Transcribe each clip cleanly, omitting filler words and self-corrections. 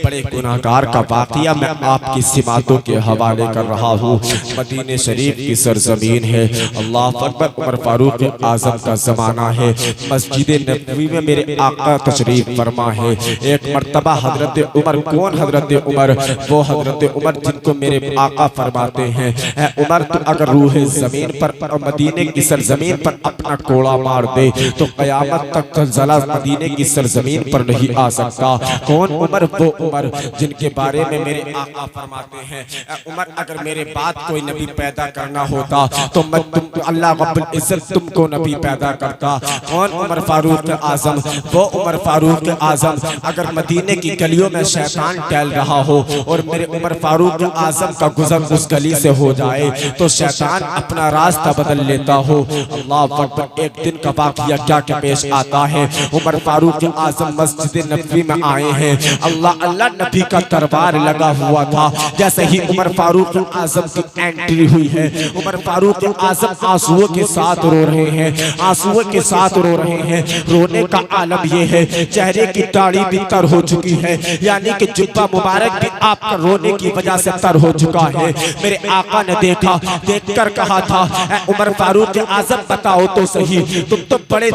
बड़े गुनाहगार का वाक़या मैं आपकी सिमातों के हवाले कर रहा हूँ। मदीने शरीफ की सरजमीन है, अल्लाह अकबर, उमर फारूक आजम का ज़माना है। मस्जिद नबवी में मेरे आका तशरीफ फरमा है। एक मर्तबा हजरत उमर, कौन हजरत उमर? वो हजरत उमर जिनको मेरे आका फरमाते हैं, उमर तो अगर रूह ज़मीन पर और मदीने की सरजमीन पर अपना कोड़ा मार दे तो क़यामत तक ज़लज़ला मदीने की सरजमीन पर नहीं आ सकता। कौन उमर? वो उमर जिनके बारे में मेरे आका फरमाते हैं, उमर अगर मेरे बाद कोई नबी पैदा करना होता तो मैं अल्लाह रब्बुल इज्जत तुमको नबी पैदा करता। कौन? उमर फारूक आजम। वो उमर फारूक आजम अगर मदीने की गलियों में शैतान टहल रहा हो और मेरे उमर फारूक आजम का गुजर उस गली से हो जाए तो शैतान अपना रास्ता बदल लेता हो। अल्लाह अकबर। एक दिन का वाक़या क्या क्या पेश आता है। उमर फारूक आजम मस्जिद नबवी में आए हैं। अल्लाह अल्लाह नबी का दरबार लगा हुआ था। जैसे ही उमर फारूक आजम की एंट्री हुई है, उमर फारूक आजम आंसुओं के साथ रो रहे हैं, आंसुओं के साथ रो रहे हैं। रोने का आलम यह है, चेहरे की दाढ़ी भी तर हो चुकी है, यानी कि जुब्बा मुबारक भी आपका रोने की वजह से तर हो चुका है। मेरे आका ने देखा, देखकर कहा था, उमर फारूक आजम बताओ तो सही, तुम तो बड़े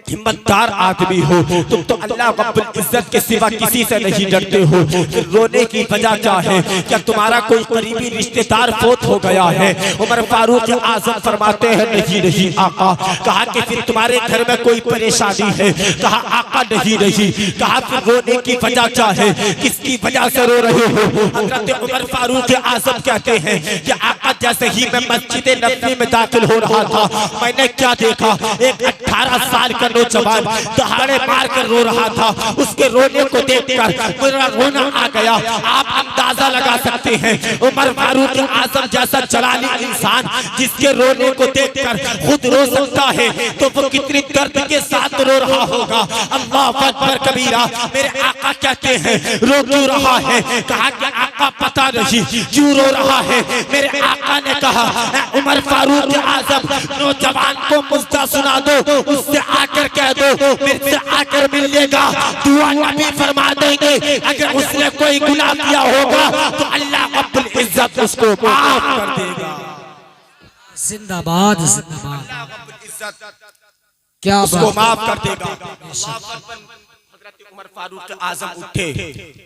हिम्मतदार आदमी हो, तुम तो अल्लाह रब्बुल इज्जत के सिवा किसी से नहीं डरते हो, फिर रोने की वजह क्या है? क्या तुम्हारा कोई करीबी रिश्तेदार फौत हो गया है? उमर फारूक आजम फरमाते हैं, नहीं नहीं आका। कहा कि फिर तुम्हारे घर में कोई परेशानी है? कहा आका नहीं नहीं। कहा फिर रोने की वजह क्या है? किसकी वजह से रो रहे हो? हजरत उमर फारूक आजम कहते हैं कि आका जैसे ही मैं मस्जिद नबवी में दाखिल हो रहा था, मैंने क्या देखा? एक 18 साल का नौजवान दहाड़े मार कर रो रहा था। उसके रोने को देखकर मेरा रोना आ गया। आप अंदाजा लगा सकते हैं उमर फारूक आजम जैसा जलाली इंसान जिसके रोने को देखकर खुद रो सकता है तो वो कितनी दर्द के साथ रो रहा होगा। अल्लाह अकबर कबीरा। मेरे आका कहते हैं, रो क्यों रहा है? कहा कि आका पता नहीं क्यों रो रहा है। मेरे आका ने कहा, उमर फारूक आजम नौजवान को मुझसे सुना दो, उससे आकर कह दो मेरे से आकर मिल लेगा, दुआ नबी फरमा देंगे। अगर उसने कोई गुनाह किया होगा तो अल्लाह रब्बुल इज्जत उसको माफ कर देगा। जिंदाबाद जिंदाबाद। क्या उसको माफ कर देगा। उमर फारूक आजम उठे।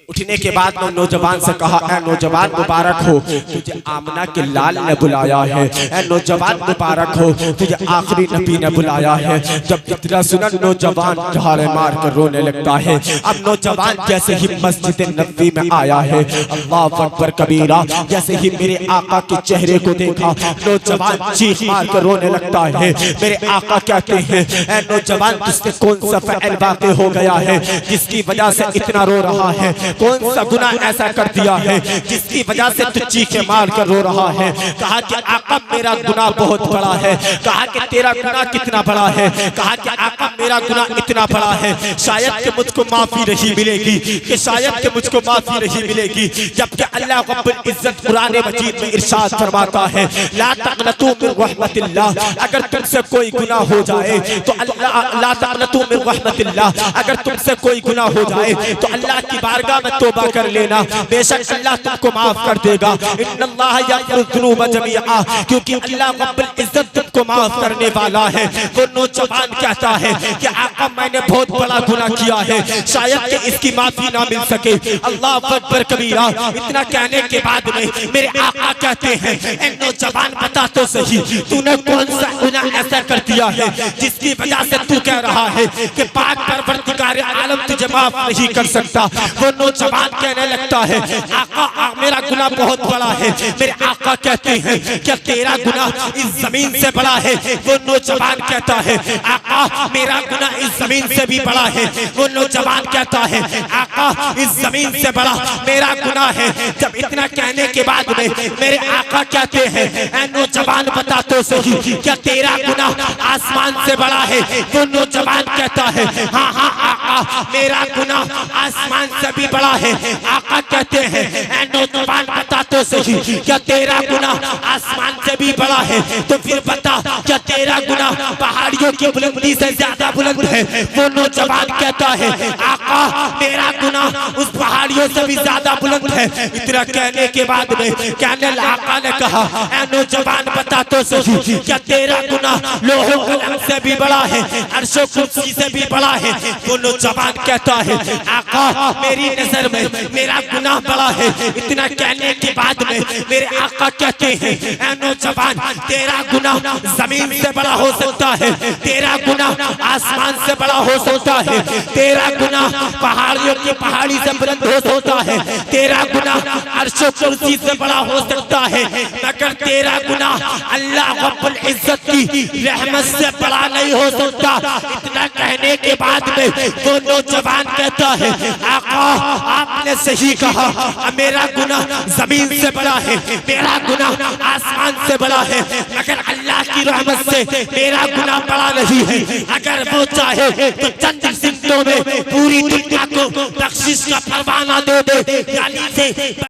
उठने के बाद नौजवान से कहा, ऐ नौजवान मुबारक हो, तुझे आमना के लाल ने बुलाया है। ऐ नौजवान मुबारक हो, तुझे आखिरी नबी ने बुलाया है। जब इतना सुना नौजवान दहाड़े मार कर रोने लगता है। अब नौजवान जैसे ही मस्जिद नबवी में आया है, अल्लाह अकबर कबीरा, जैसे ही मेरे आका के चेहरे को देखा नौजवान चीख मार कर रोने लगता है। मेरे आका कहते हैं, ऐ नौजवान तुझसे कौन सा फ़अल वाक़े हो गया है जिसकी वजह से इतना रो रहा है? कौन सा गुनाह ऐसा कर दिया है जिसकी वजह से तू चीखे मार कर रो रहा है? कहा कि आका मेरा गुनाह बहुत बड़ा है। कहा कि तेरा गुनाह कितना बड़ा है? कहा कि आका मेरा गुनाह इतना बड़ा है शायद कि मुझको माफी नहीं मिलेगी, कि शायद कि मुझको माफी नहीं मिलेगी। जबकि अल्लाह रब्बुल इज्जत कुरान मजीद में इरशाद फरमाता है, ला तक़नतू मिन रहमतिल्लाह, अगर तुमसे कोई गुनाह हो जाए तो अल्लाह ला तक़नतू मिन रहमतिल्लाह, अगर तुमसे कोई गुनाह हो जाए तो अल्लाह की बारगाह में तौबा कर लेना, बेशक अल्लाह तुमको माफ कर देगा। इन्नल्लाह यग़फ़िरु ज़ुनूब जमीआ, क्योंकि अल्लाह रब्बुल इज्जत तुमको माफ करने वाला है। वो नौजवान कहता है कि आका मैंने बहुत बड़ा गुनाह किया है, शायद कि इसकी माफी ना मिल सके। अल्लाह अकबर कबीरा। इतना कहने के बाद में मेरे आका कहते हैं, ऐ नौजवान बता तो सही, तूने कौन सा गुनाह ऐसा कर दिया है जिसकी वजह से तू कह रहा है कि पाक परवरदिगार आलम तुझे माफ नहीं कर सकता? वो नौजवान कहने लगता है, आका मेरा गुनाह बहुत बड़ा है। मेरे आका कहते हैं, क्या तेरा गुनाह इस जमीन से बड़ा है? वो नौजवान कहता है, आका मेरा गुनाह इस जमीन से भी बड़ा है। वो नौजवान कहता है, आका इस जमीन से बड़ा मेरा गुनाह है। जब इतना कहने के बाद में मेरे आका कहते हैं, ऐ नौजवान बता तो सही, क्या तेरा गुनाह आसमान से बड़ा है? वो नौजवान कहता है, हाँ हाँ आका मेरा गुनाह आसमान से भी बड़ा है। आका कहते हैं, ऐ नौजवान बता तो सही, क्या तेरा गुनाह आसमान से भी बड़ा है? तो फिर बता, क्या तेरा गुनाह पहाड़ियों की बुलंदी से ज्यादा बुलंद है? वो नौजवान कहता है, आका मेरा गुनाह उस पहाड़ पहाड़ियों से भी ज्यादा बुलंद है। इतना कहने के बाद में कहने आका ने कहा, ऐ नौजवान बता तो सही, क्या तेरा गुनाह लोहो कलम से भी बड़ा है, अर्शो कुर्सी से भी बड़ा है? वो नौजवान कहता है, आका मेरी नजर में मेरा गुनाह बड़ा है। इतना कहने के बाद में मेरे आका कहते हैं, ऐ नौजवान तेरा गुनाह जमीन से बड़ा हो सकता है, तेरा गुनाह आसमान से बड़ा हो सकता है, तेरा गुनाह पहाड़ियों की पहाड़ी से बुलंद हो सकता है, तेरा गुनाह अर्शो कुर्सी से बड़ा हो सकता है, मगर तेरा गुनाह अल्लाह रब्बुल इज्जत की रहमत से बड़ा नहीं हो सकता। इतना कहने के बाद में वो नौजवान कहता है, आका आपने सही कहा, मेरा गुनाह जमीन से बड़ा है, मेरा गुनाह आसमान से बड़ा है, मगर अल्लाह की रहमत से मेरा गुनाह बड़ा नहीं है। अगर वो चाहे तो चंद सिमटों में पूरी दुनिया को बख्शिश का फरमाना दे दे। यानी से